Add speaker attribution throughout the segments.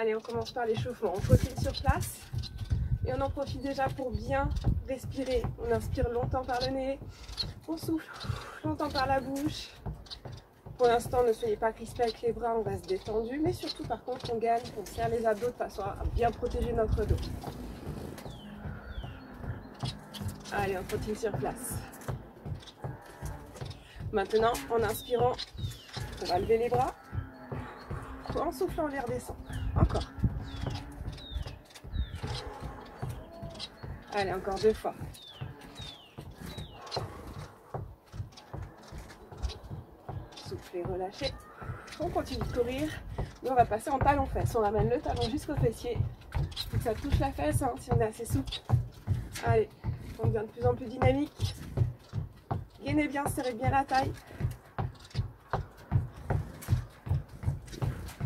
Speaker 1: Allez, on commence par l'échauffement. On fauteuil sur place et on en profite déjà pour bien respirer. On inspire longtemps par le nez, on souffle longtemps par la bouche. Pour l'instant, ne soyez pas crispés avec les bras, on reste détendu, mais surtout par contre, on gagne, on serre les abdos de façon à bien protéger notre dos. Allez, on continue sur place. Maintenant, en inspirant, on va lever les bras. En soufflant, on les redescend. Encore. Allez, encore 2 fois. Soufflez, relâchez. On continue de courir. Nous, on va passer en talon-fesse. On ramène le talon jusqu'au fessier. Il faut que ça touche la fesse, hein, si on est assez souple. Allez, on devient de plus en plus dynamique. Gainez bien, serrez bien la taille.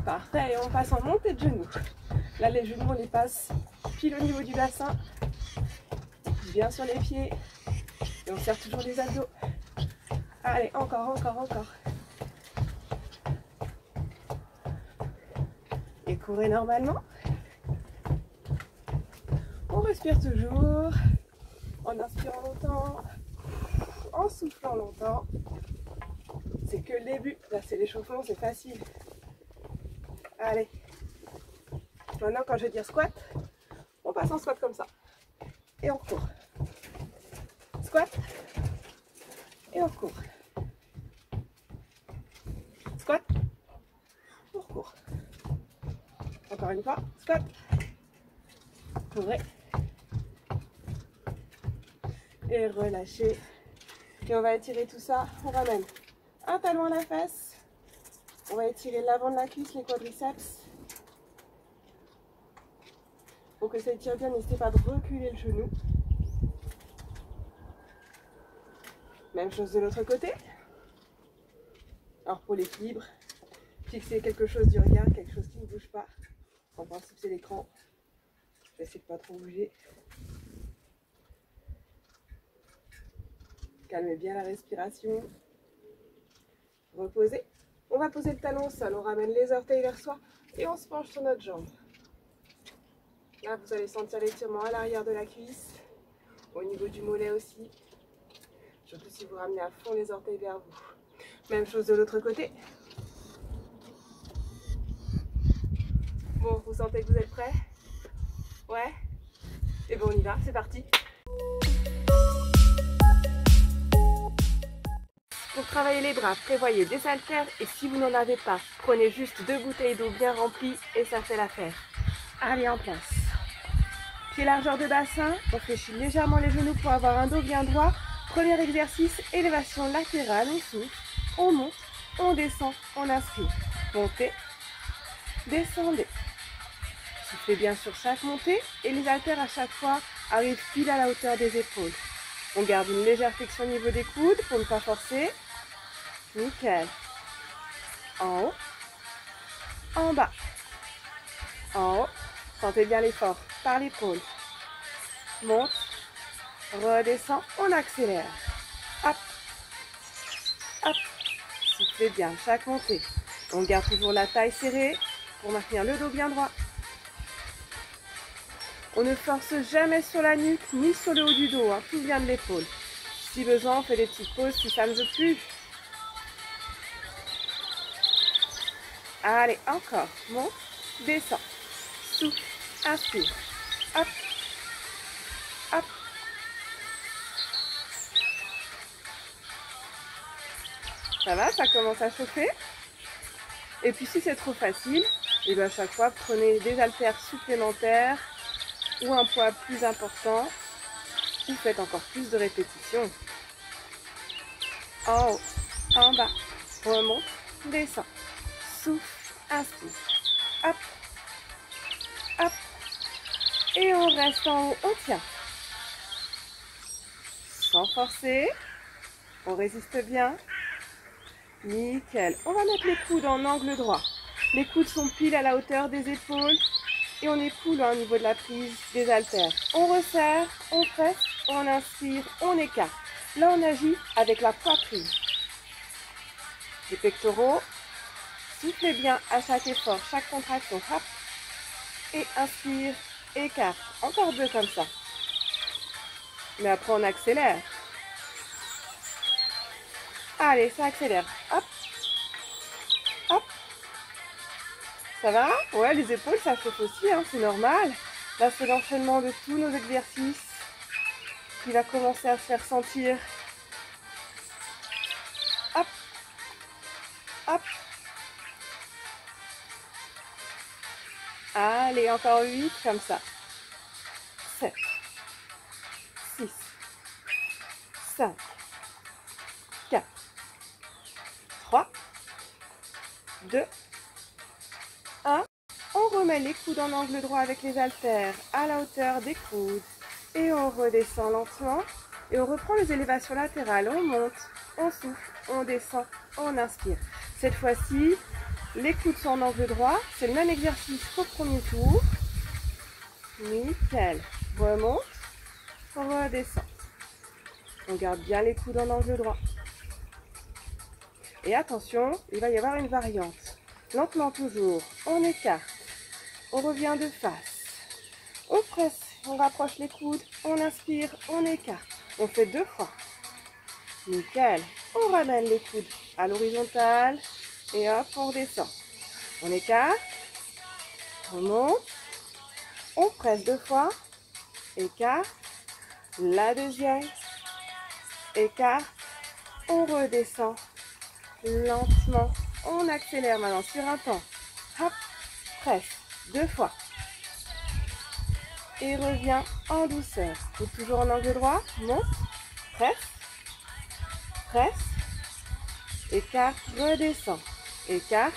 Speaker 1: Parfait, et on passe en montée de genoux. Là, les genoux, on les passe pile au niveau du bassin. Bien sur les pieds. Et on serre toujours les abdos. Allez, encore, encore, encore. Et courez normalement. On respire toujours. En inspirant longtemps. En soufflant longtemps. C'est que le début. Là, c'est l'échauffement, c'est facile. Allez. Maintenant, quand je vais dire squat, on passe en squat comme ça. Et on court. Squat. Et on court. Squat. On court. Encore une fois. Squat. Courez. Et relâchez. Et on va étirer tout ça. On ramène un talon à la fesse. On va étirer l'avant de la cuisse, les quadriceps. Pour que ça étire bien, n'hésitez pas de reculer le genou. Même chose de l'autre côté. Alors pour l'équilibre, fixez quelque chose du regard, quelque chose qui ne bouge pas. En principe c'est l'écran. Je vais essayer de pas trop bouger. Calmez bien la respiration. Reposez. On va poser le talon au sol, on ramène les orteils vers soi et on se penche sur notre jambe. Là, vous allez sentir l'étirement à l'arrière de la cuisse, au niveau du mollet aussi. Surtout si vous ramenez à fond les orteils vers vous. Même chose de l'autre côté. Bon, vous sentez que vous êtes prêts? Ouais? Et bon, on y va, c'est parti. Pour travailler les bras, prévoyez des haltères et si vous n'en avez pas, prenez juste 2 bouteilles d'eau bien remplies et ça fait l'affaire. Allez, en place. Pied largeur de bassin, on fléchit légèrement les genoux pour avoir un dos bien droit. Premier exercice, élévation latérale, on souffle, on monte, on descend, on inspire. Montez, descendez. Soufflez bien sur chaque montée et les haltères à chaque fois arrivent pile à la hauteur des épaules. On garde une légère flexion au niveau des coudes pour ne pas forcer. Nickel. En haut, en bas, en haut. Sentez bien l'effort par l'épaule. Monte, redescend, on accélère. Hop, hop. Soufflez bien chaque montée. On garde toujours la taille serrée pour maintenir le dos bien droit. On ne force jamais sur la nuque ni sur le haut du dos, hein. Tout vient de l'épaule. Si besoin, on fait des petites pauses si ça ne veut plus. Allez, encore. Monte, descend. Souffle, inspire. Hop, hop. Ça va, ça commence à chauffer. Et puis si c'est trop facile, et bien à chaque fois, prenez des haltères supplémentaires ou un poids plus important, ou faites encore plus de répétitions. En haut, en bas, remonte, descend, souffle, inspire, hop, hop, et on reste en haut, on tient. Sans forcer, on résiste bien. Nickel. On va mettre les coudes en angle droit. Les coudes sont pile à la hauteur des épaules. Et on écoule au niveau de la prise des haltères. On resserre, on presse, on inspire, on écarte. Là, on agit avec la poitrine. Les pectoraux, soufflez bien à chaque effort, chaque contraction. Hop, et inspire, écarte. Encore 2 comme ça. Mais après, on accélère. Allez, ça accélère. Hop, hop. Ça va? Ouais, les épaules, ça chauffe aussi, hein, c'est normal. Là, c'est l'enchaînement de tous nos exercices qui va commencer à se faire sentir. Hop, hop. Allez, encore 8 comme ça. 7, 6, 5, 4, 3, 2, 1. On remet les coudes en angle droit avec les haltères à la hauteur des coudes. Et on redescend lentement. Et on reprend les élévations latérales. On monte, on souffle, on descend, on inspire. Cette fois-ci, les coudes sont en angle droit. C'est le même exercice qu'au premier tour. Nickel. Remonte, redescend. On garde bien les coudes en angle droit. Et attention, il va y avoir une variante. Lentement toujours, on écarte. On revient de face. On presse, on rapproche les coudes, on inspire, on écarte. On fait 2 fois. Nickel. On ramène les coudes à l'horizontale et hop, on redescend. On écarte, on monte, on presse 2 fois, écarte, la deuxième, écarte, on redescend lentement. On accélère maintenant sur un temps. Hop, presse 2 fois. Et revient en douceur. Et toujours en angle droit. Monte, presse, presse, écarte, redescend. Écarte,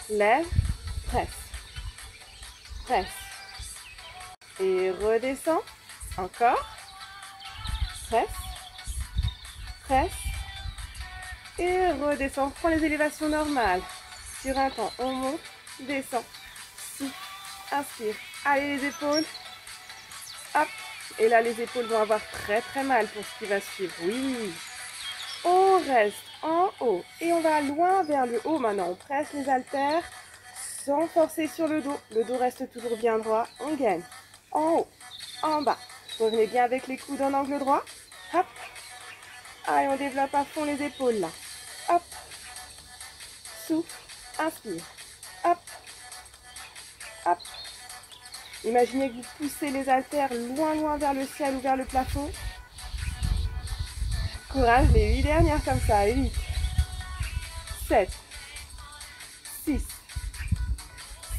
Speaker 1: lève, presse, presse. Et redescend. Encore. Presse, presse. Et redescend. Prends les élévations normales. Sur un temps, on monte, descend, souffle, inspire. Allez, les épaules. Hop. Et là, les épaules vont avoir très mal pour ce qui va suivre. Oui. On reste en haut. Et on va loin vers le haut maintenant. On presse les haltères sans forcer sur le dos. Le dos reste toujours bien droit. On gagne. En haut, en bas. Revenez bien avec les coudes en angle droit. Hop. Allez, on développe à fond les épaules là. Hop. Souffle. Inspire. Hop. Hop. Imaginez que vous poussez les haltères loin vers le ciel ou vers le plafond. Courage, les 8 dernières comme ça. 8, 7, 6,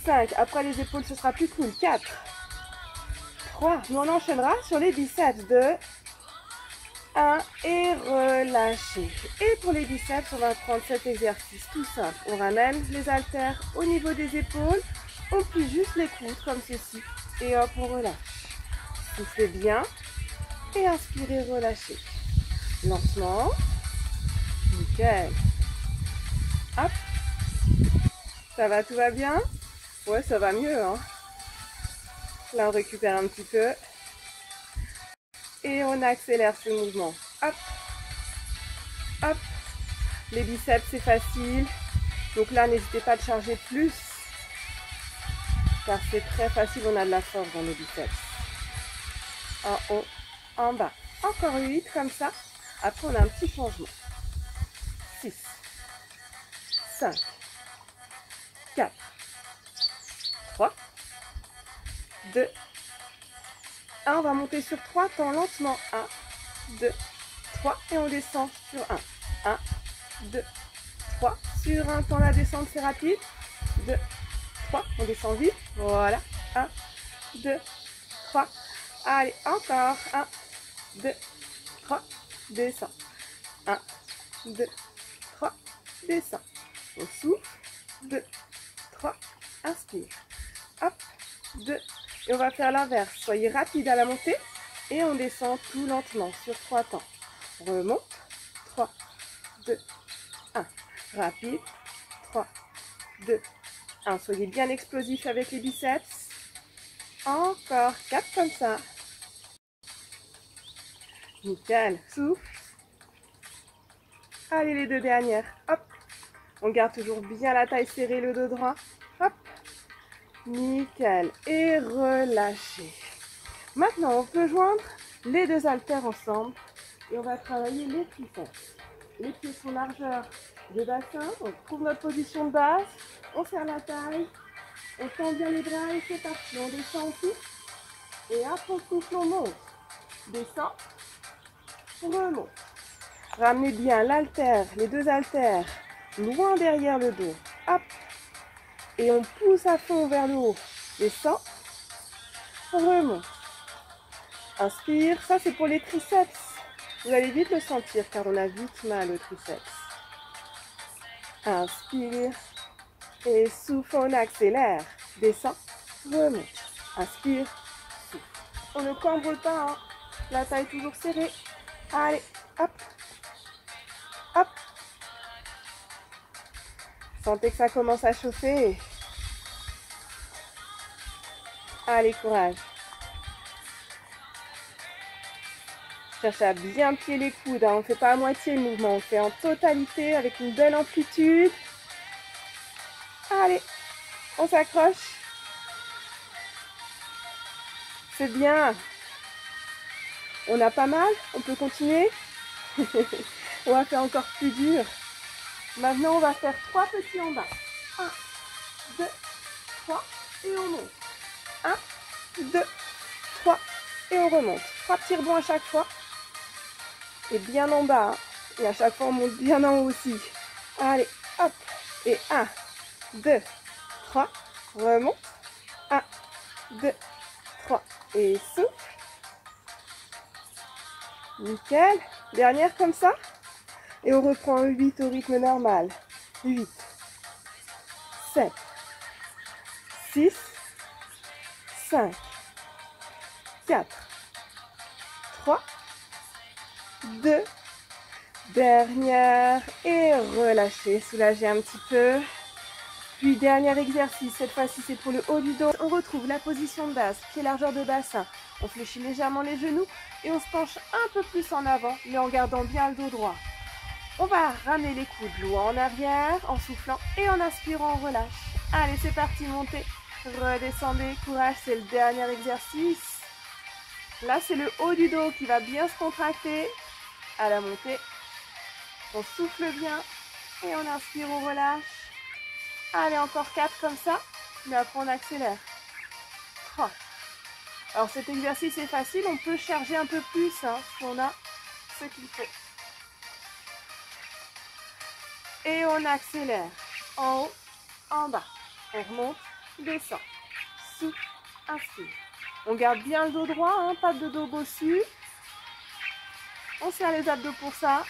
Speaker 1: 5. Après les épaules, ce sera plus cool. 4, 3. Nous, on enchaînera sur les biceps. 2, 1 et relâchez. Et pour les biceps, on va prendre cet exercice tout simple. On ramène les haltères au niveau des épaules. On plie juste les coudes comme ceci. Et hop, on relâche. Soufflez bien. Et inspirez, relâchez. Lentement. Nickel. Hop. Ça va, tout va bien? Ouais, ça va mieux, hein. Là, on récupère un petit peu. Et on accélère ce mouvement. Hop. Hop. Les biceps, c'est facile. Donc là, n'hésitez pas à charger plus. Car c'est très facile, on a de la force dans les biceps. En haut, en bas. Encore 8 comme ça. Après, on a un petit changement. 6, 5, 4, 3, 2, 1. On va monter sur 3 temps lentement. 1, 2, 3. Et on descend sur 1. 1, 2, 3. Sur un temps, la descente, c'est rapide. 2, 3. On descend vite. Voilà. 1, 2, 3. Allez, encore. 1, 2, 3. Descend. 1, 2, 3. Descend. On souffle. 2, 3. Inspire. Hop. 2. Et on va faire l'inverse. Soyez rapide à la montée. Et on descend tout lentement sur 3 temps. Remonte. 3, 2, 1. Rapide. 3, 2, 1. Soyez bien explosif avec les biceps. Encore 4 comme ça. Nickel. Souffle. Allez, les 2 dernières. Hop. On garde toujours bien la taille serrée, le dos droit. Hop. Nickel. Et relâchez. Maintenant, on peut joindre les deux haltères ensemble et on va travailler les triceps. Les pieds sont largeur de bassin. On trouve notre position de base. On serre la taille. On tend bien les bras et c'est parti. On descend aussi. Et hop, on souffle, on monte. Descend. Remonte. Ramenez bien l'haltère, les deux haltères, loin derrière le dos. Hop. Et on pousse à fond vers le haut. Descend. Remonte. Inspire. Ça, c'est pour les triceps. Vous allez vite le sentir car on a vite mal au triceps. Inspire. Et souffle, on accélère. Descend. Remonte. Inspire. Souffle. On ne cambre pas. Hein. La taille toujours serrée. Allez. Hop. Hop. Sentez que ça commence à chauffer. Allez, courage. Cherchez à bien plier les coudes. Hein. On ne fait pas à moitié le mouvement. On fait en totalité avec une belle amplitude. Allez. On s'accroche. C'est bien. On a pas mal. On peut continuer. On va faire encore plus dur. Maintenant, on va faire 3 petits en bas. 1, 2, 3 et on monte. 1, 2, 3 et on remonte. 3 petits rebonds à chaque fois. Et bien en bas. Hein. Et à chaque fois, on monte bien en haut aussi. Allez, hop. Et 1, 2, 3. Remonte. 1, 2, 3. Et souffle. Nickel. Dernière comme ça. Et on reprend 8 au rythme normal. 8, 7, 6, 5, 4, 3, 2, dernière. Et relâchez, soulagez un petit peu. Puis dernier exercice, cette fois-ci c'est pour le haut du dos. On retrouve la position de base, pied largeur de bassin. On fléchit légèrement les genoux et on se penche un peu plus en avant, mais en gardant bien le dos droit. On va ramener les coudes loin en arrière, en soufflant et en inspirant, on relâche. Allez, c'est parti, montez, redescendez, courage, c'est le dernier exercice. Là, c'est le haut du dos qui va bien se contracter. À la montée, on souffle bien et on inspire, on relâche. Allez, encore 4 comme ça, mais après on accélère. 3. Alors cet exercice est facile, on peut charger un peu plus hein, si on a ce qu'il faut. Et on accélère. En haut, en bas. On remonte, descend. Souffle, inspire. On garde bien le dos droit, hein, pas de dos bossu. On serre les abdos pour ça.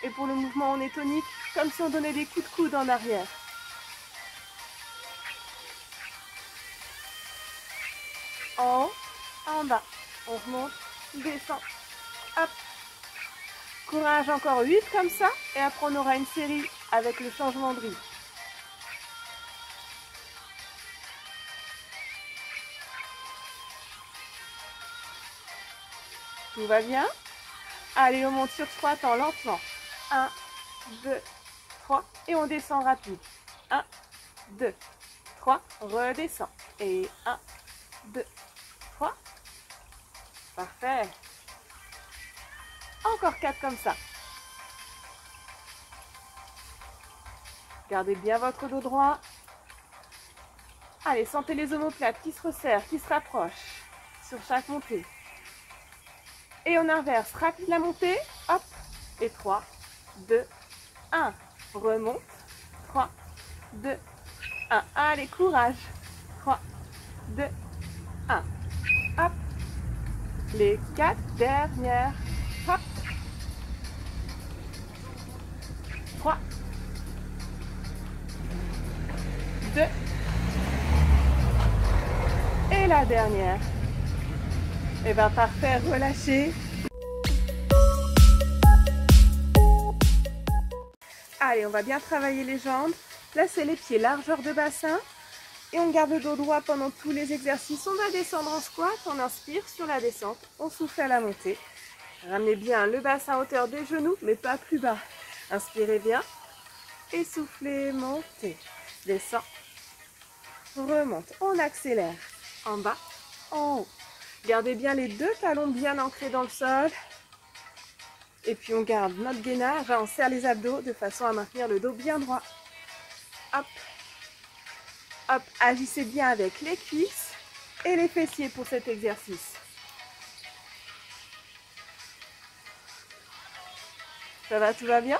Speaker 1: Et pour le mouvement, on est tonique, comme si on donnait des coups de coude en arrière. En haut, en bas. On remonte, descend. Hop. Courage, encore 8 comme ça. Et après, on aura une série avec le changement de rythme. Tout va bien? Allez, on monte sur 3 temps, lentement. 1, 2, 3. Et on descend rapide. 1, 2, 3. Redescend. Et 1, 2, 3. Parfait. Encore 4 comme ça. Gardez bien votre dos droit. Allez, sentez les omoplates qui se resserrent, qui se rapprochent sur chaque montée. Et on inverse. Rapide la montée. Hop. Et 3, 2, 1. Remonte. 3, 2, 1. Allez, courage. 3, 2, 1. Hop. Les 4 dernières. Hop. 3, 2. Et la dernière. Et bien parfait, relâchez. Allez, on va bien travailler les jambes. Là, c'est les pieds, largeur de bassin. Et on garde le dos droit pendant tous les exercices. On va descendre en squat, on inspire sur la descente. On souffle à la montée. Ramenez bien le bassin à hauteur des genoux, mais pas plus bas. Inspirez bien. Et soufflez, montez. Descend. remonte. On accélère. En bas, en haut. Gardez bien les deux talons bien ancrés dans le sol. Et puis on garde notre gainage, on serre les abdos de façon à maintenir le dos bien droit. Hop, hop, agissez bien avec les cuisses et les fessiers pour cet exercice. Ça va, tout va bien?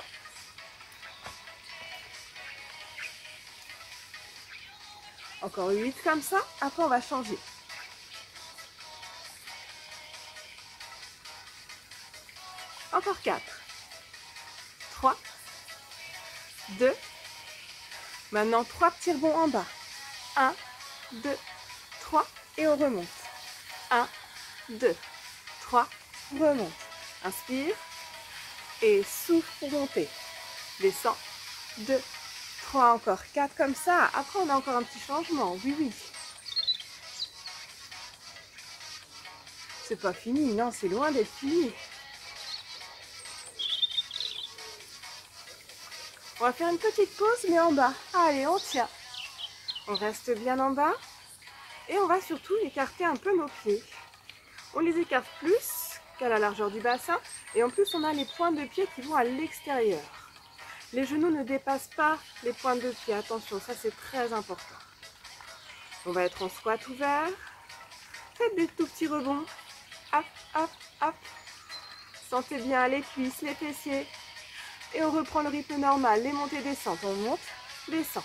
Speaker 1: Encore 8 comme ça, après on va changer. Encore 4, 3, 2, maintenant 3 petits rebonds en bas. 1, 2, 3 et on remonte. 1, 2, 3, remonte. Inspire et souffle pour monter. Descends, 2, 3, encore 4 comme ça. Après on a encore un petit changement, oui, oui. C'est pas fini, non, c'est loin d'être fini. On va faire une petite pause, mais en bas. Allez, on tient. On reste bien en bas. Et on va surtout écarter un peu nos pieds. On les écarte plus qu'à la largeur du bassin. Et en plus, on a les pointes de pied qui vont à l'extérieur. Les genoux ne dépassent pas les pointes de pied. Attention, ça c'est très important. On va être en squat ouvert. Faites des tout petits rebonds. Hop, hop, hop. Sentez bien les cuisses, les fessiers. Et on reprend le rythme normal, les montées descentes. On monte, descend.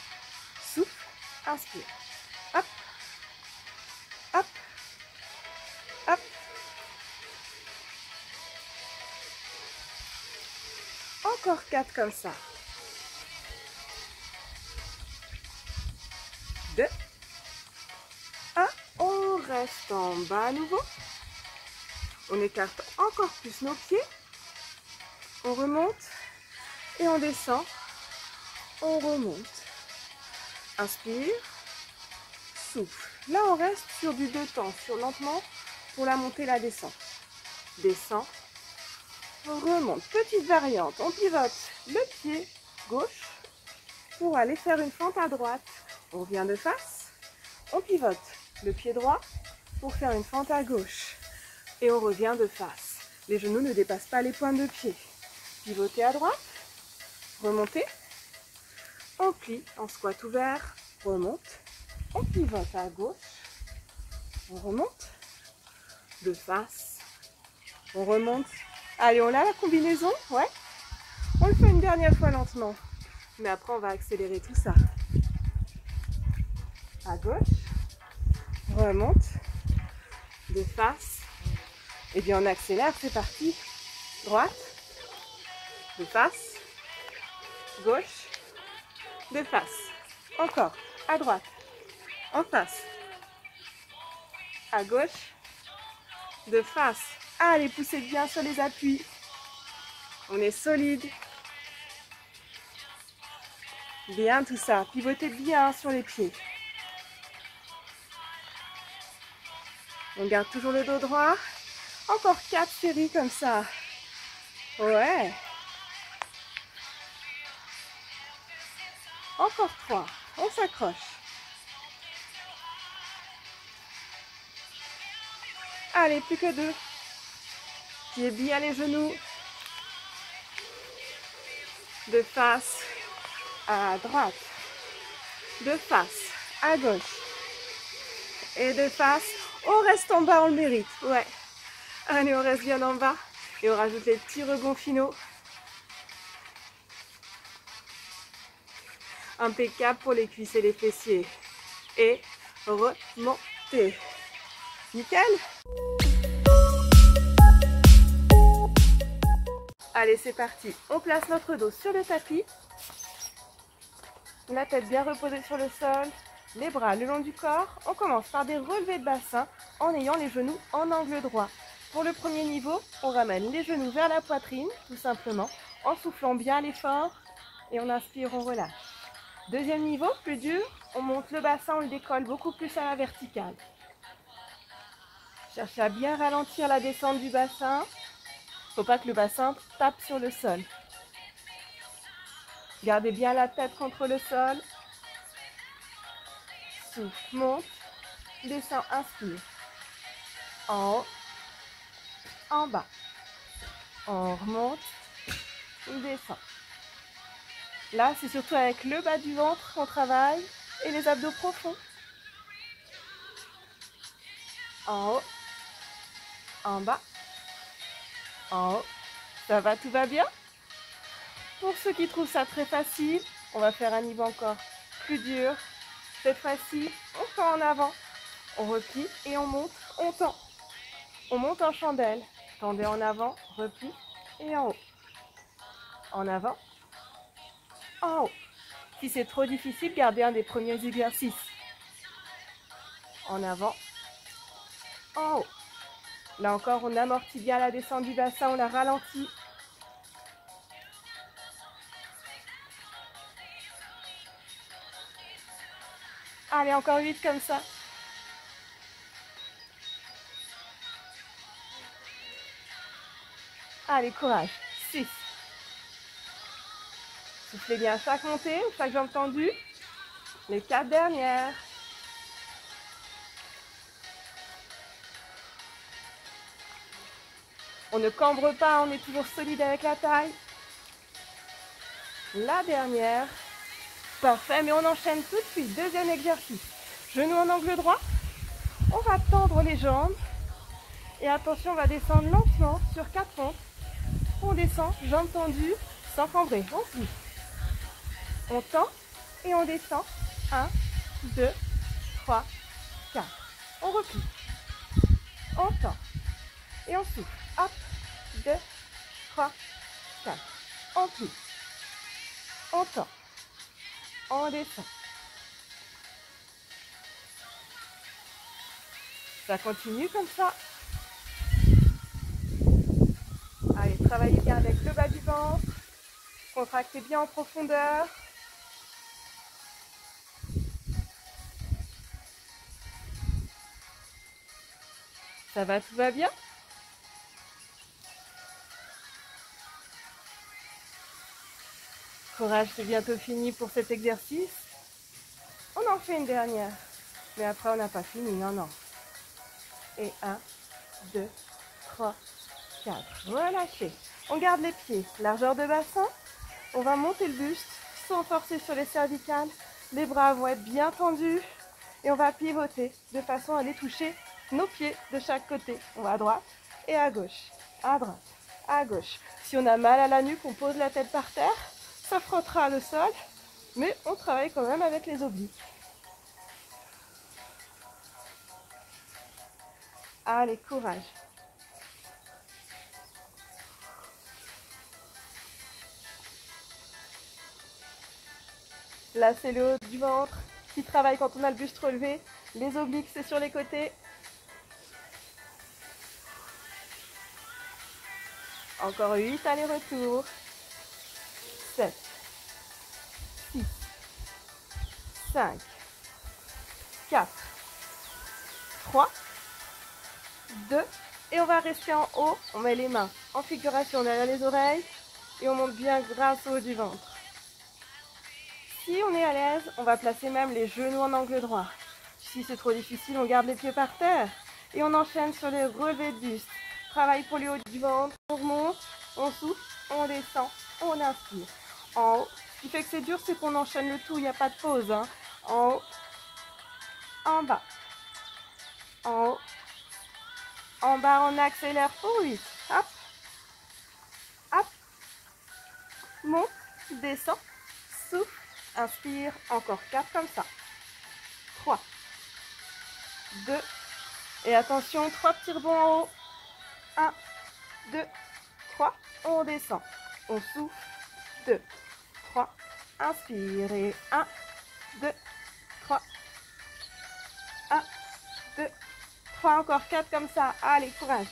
Speaker 1: Souffle, inspire. Hop, hop, hop. Encore 4 comme ça. 2, 1. On reste en bas à nouveau. On écarte encore plus nos pieds. On remonte. Et on descend, on remonte. Inspire, souffle. Là, on reste sur du 2 temps, sur lentement pour la montée et la descente. Descend, on remonte. Petite variante, on pivote le pied gauche pour aller faire une fente à droite. On revient de face, on pivote le pied droit pour faire une fente à gauche. Et on revient de face. Les genoux ne dépassent pas les pointes de pied. Pivotez à droite. Remontez, on plie en squat ouvert, remonte, on pivote à gauche, on remonte, de face, on remonte. Allez, on a la combinaison, ouais. On le fait une dernière fois lentement, mais après on va accélérer tout ça. À gauche, remonte, de face, et bien on accélère, c'est parti. Droite, de face. Gauche, de face, encore, à droite, en face, à gauche, de face. Allez, poussez bien sur les appuis. On est solide. Bien tout ça, pivotez bien sur les pieds. On garde toujours le dos droit. Encore 4 séries comme ça. Ouais. Encore 3, on s'accroche. Allez, plus que 2. Pliez bien les genoux. De face à droite. De face à gauche. Et de face, on reste en bas, on le mérite. Ouais. Allez, on reste bien en bas. Et on rajoute les petits rebonds finaux. Impeccable pour les cuisses et les fessiers. Et remontez. Nickel. Allez, c'est parti. On place notre dos sur le tapis. La tête bien reposée sur le sol. Les bras le long du corps. On commence par des relevés de bassin en ayant les genoux en angle droit. Pour le premier niveau, on ramène les genoux vers la poitrine, tout simplement, en soufflant bien l'effort. Et on inspire, on relâche. Deuxième niveau, plus dur, on monte le bassin, on le décolle beaucoup plus à la verticale. Cherchez à bien ralentir la descente du bassin. Il ne faut pas que le bassin tape sur le sol. Gardez bien la tête contre le sol. souffle, monte, descend, inspire. En haut, en bas. On remonte, on descend. Là, c'est surtout avec le bas du ventre qu'on travaille et les abdos profonds. En haut, en bas, en haut. Ça va, tout va bien? Pour ceux qui trouvent ça très facile, on va faire un niveau encore plus dur. Cette fois-ci, on tend en avant, on replie et on monte, on tend. On monte en chandelle. Tendez en avant, replie et en haut. En avant, en haut. Si c'est trop difficile, gardez un des premiers exercices. En avant, en haut. Là encore, on amortit bien la descente du bassin, on la ralentit. Allez, encore 8 comme ça. Allez, courage. 6. Soufflez bien chaque montée, chaque jambe tendue. Les 4 dernières. On ne cambre pas, on est toujours solide avec la taille. La dernière. Parfait, mais on enchaîne tout de suite. Deuxième exercice. Genoux en angle droit. On va tendre les jambes. Et attention, on va descendre lentement sur 4 pentes. On descend, jambes tendues, sans cambrer. On pousse. On tend et on descend. 1, 2, 3, 4. On replie. On tend. Et on souffle. Hop, 2, 3, 4. On plie. On tend. On descend. Ça continue comme ça. Allez, travaillez bien avec le bas du ventre. Contractez bien en profondeur. Ça va, tout va bien? Courage, c'est bientôt fini pour cet exercice. On en fait une dernière. Mais après, on n'a pas fini, non, non. Et 1, 2, 3, 4. Relâchez. On garde les pieds. Largeur de bassin. On va monter le buste sans forcer sur les cervicales. Les bras vont être bien tendus. Et on va pivoter de façon à aller toucher nos pieds de chaque côté. On va à droite et à gauche. À droite, à gauche. Si on a mal à la nuque, on pose la tête par terre. Ça frottera le sol. Mais on travaille quand même avec les obliques. Allez, courage. Là, c'est le haut du ventre qui travaille quand on a le buste relevé. Les obliques, c'est sur les côtés. Encore 8 allers-retours. 7, 6, 5, 4, 3, 2. Et on va rester en haut. On met les mains en figuration derrière les oreilles. Et on monte bien grâce au haut du ventre. Si on est à l'aise, on va placer même les genoux en angle droit. Si c'est trop difficile, on garde les pieds par terre. Et on enchaîne sur les relevés de buste. Travail pour le haut du ventre. On remonte, on souffle, on descend, on inspire. En haut. Ce qui fait que c'est dur, c'est qu'on enchaîne le tout, il n'y a pas de pause. Hein. En haut, en bas. En haut, en bas, on accélère pour 8. Hop, hop. Monte, descend, souffle. Inspire, encore 4 comme ça. 3, 2, et attention, 3 petits rebonds en haut. 1, 2, 3, on descend. On souffle, 2, 3, inspire et 1, 2, 3, 1, 2, 3, encore 4 comme ça. Allez, courage.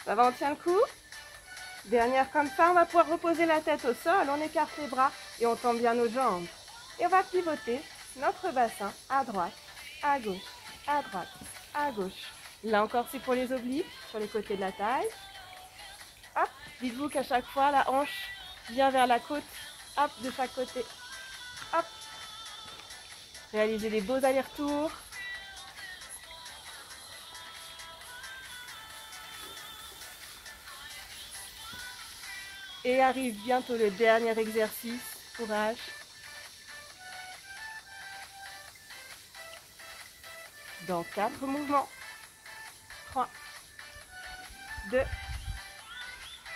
Speaker 1: Ça va, on tient le coup. Dernière comme ça, on va pouvoir reposer la tête au sol, on écarte les bras et on tend bien nos jambes. Et on va pivoter notre bassin à droite, à gauche, à droite, à gauche. Là encore, c'est pour les obliques, sur les côtés de la taille. Hop, Dites-vous qu'à chaque fois, la hanche vient vers la côte, hop, de chaque côté, hop. Réalisez des beaux allers-retours. Et arrive bientôt le dernier exercice. Courage. Dans 4 mouvements. 3, 2,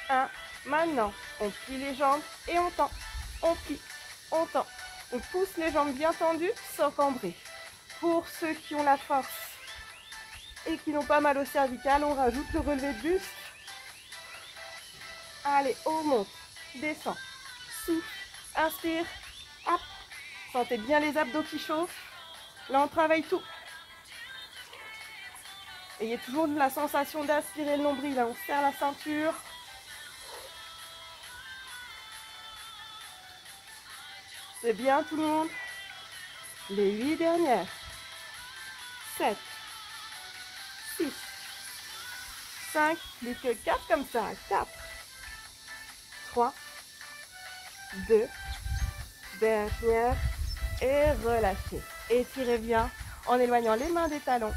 Speaker 1: 1. Maintenant, on plie les jambes et on tend. On plie, on tend. On pousse les jambes bien tendues sans cambrer. Pour ceux qui ont la force et qui n'ont pas mal au cervical, on rajoute le relevé de buste. Allez, on monte, descend, souffle, inspire, hop. Sentez bien les abdos qui chauffent. Là, on travaille tout. Ayez toujours la sensation d'aspirer le nombril. Là, on serre la ceinture. C'est bien tout le monde. Les 8 dernières. 7, 6, 5, plus que 4 comme ça. 4, 3, 2, dernière. Et relâchez. Étirez bien en éloignant les mains des talons.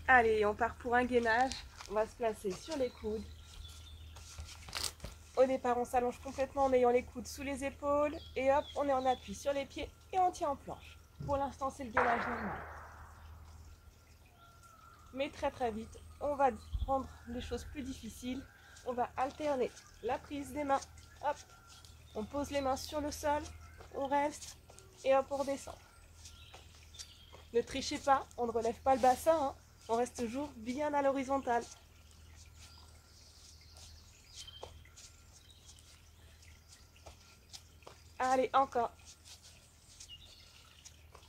Speaker 1: Allez, on part pour un gainage. On va se placer sur les coudes. Au départ, on s'allonge complètement en ayant les coudes sous les épaules. Et hop, on est en appui sur les pieds et on tient en planche. Pour l'instant, c'est le gainage normal. Mais très très vite, on va prendre les choses plus difficiles. On va alterner la prise des mains. Hop, on pose les mains sur le sol. On reste et hop, on redescend. Ne trichez pas, on ne relève pas le bassin. Hein. On reste toujours bien à l'horizontale. Allez, encore.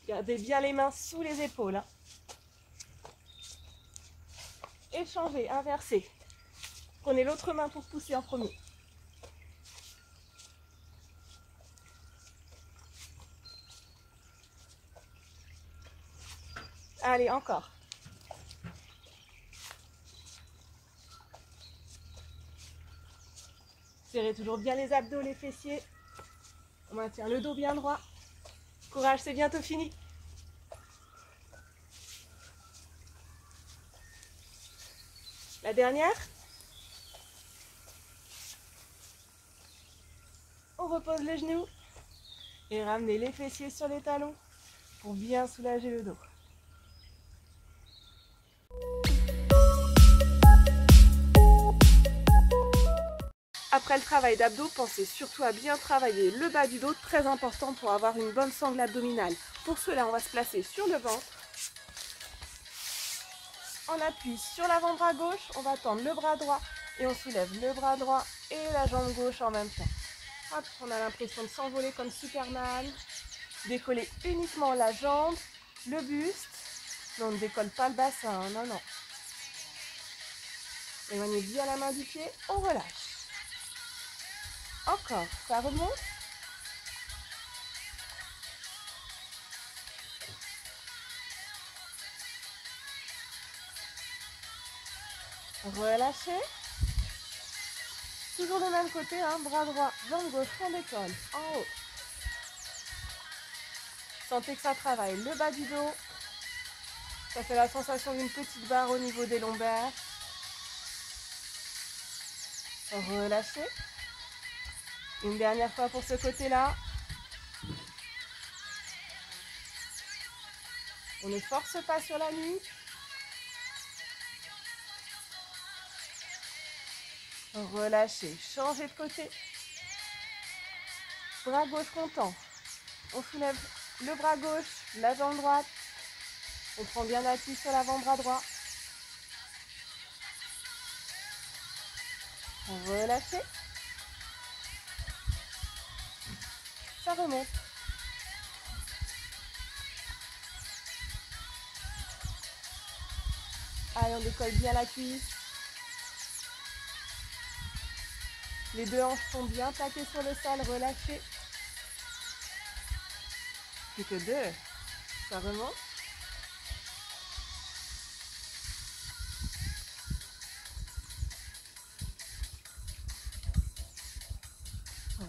Speaker 1: Gardez bien les mains sous les épaules. Hein. Échangez, inversez. Prenez l'autre main pour pousser en premier. Allez, encore. Serrez toujours bien les abdos, les fessiers. On maintient le dos bien droit. Courage, c'est bientôt fini. La dernière. On repose les genoux et ramenez les fessiers sur les talons pour bien soulager le dos. Après le travail d'abdos, pensez surtout à bien travailler le bas du dos, très important pour avoir une bonne sangle abdominale. Pour cela, on va se placer sur le ventre. On appuie sur l'avant-bras gauche, on va tendre le bras droit et on soulève le bras droit et la jambe gauche en même temps. Hop, on a l'impression de s'envoler comme Superman. Décollez uniquement la jambe, le buste, mais on ne décolle pas le bassin, hein, non, non. Éloignez bien la main du pied, on relâche. Encore, ça remonte. Relâchez. Toujours le même côté, hein, bras droit, jambe gauche, on décolle, en haut. Sentez que ça travaille le bas du dos. Ça fait la sensation d'une petite barre au niveau des lombaires. Relâchez. Une dernière fois pour ce côté-là. On ne force pas sur la nuque. Relâchez, changez de côté. Bras gauche content. On soulève le bras gauche, la jambe droite. On prend bien appui sur l'avant-bras droit. Relâchez. Ça remonte. Allez, on décolle bien la cuisse. Les deux hanches sont bien plaquées sur le sol, relâchez. Plus que deux. Ça remonte.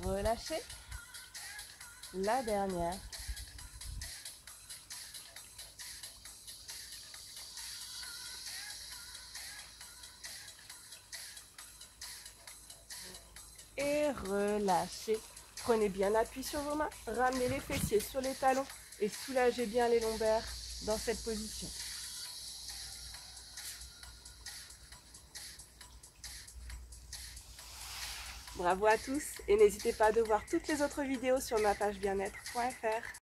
Speaker 1: relâchez. La dernière. Et relâchez. Prenez bien appui sur vos mains, ramenez les fessiers sur les talons et soulagez bien les lombaires dans cette position. Bravo à tous et n'hésitez pas à voir toutes les autres vidéos sur ma page bien-être.fr.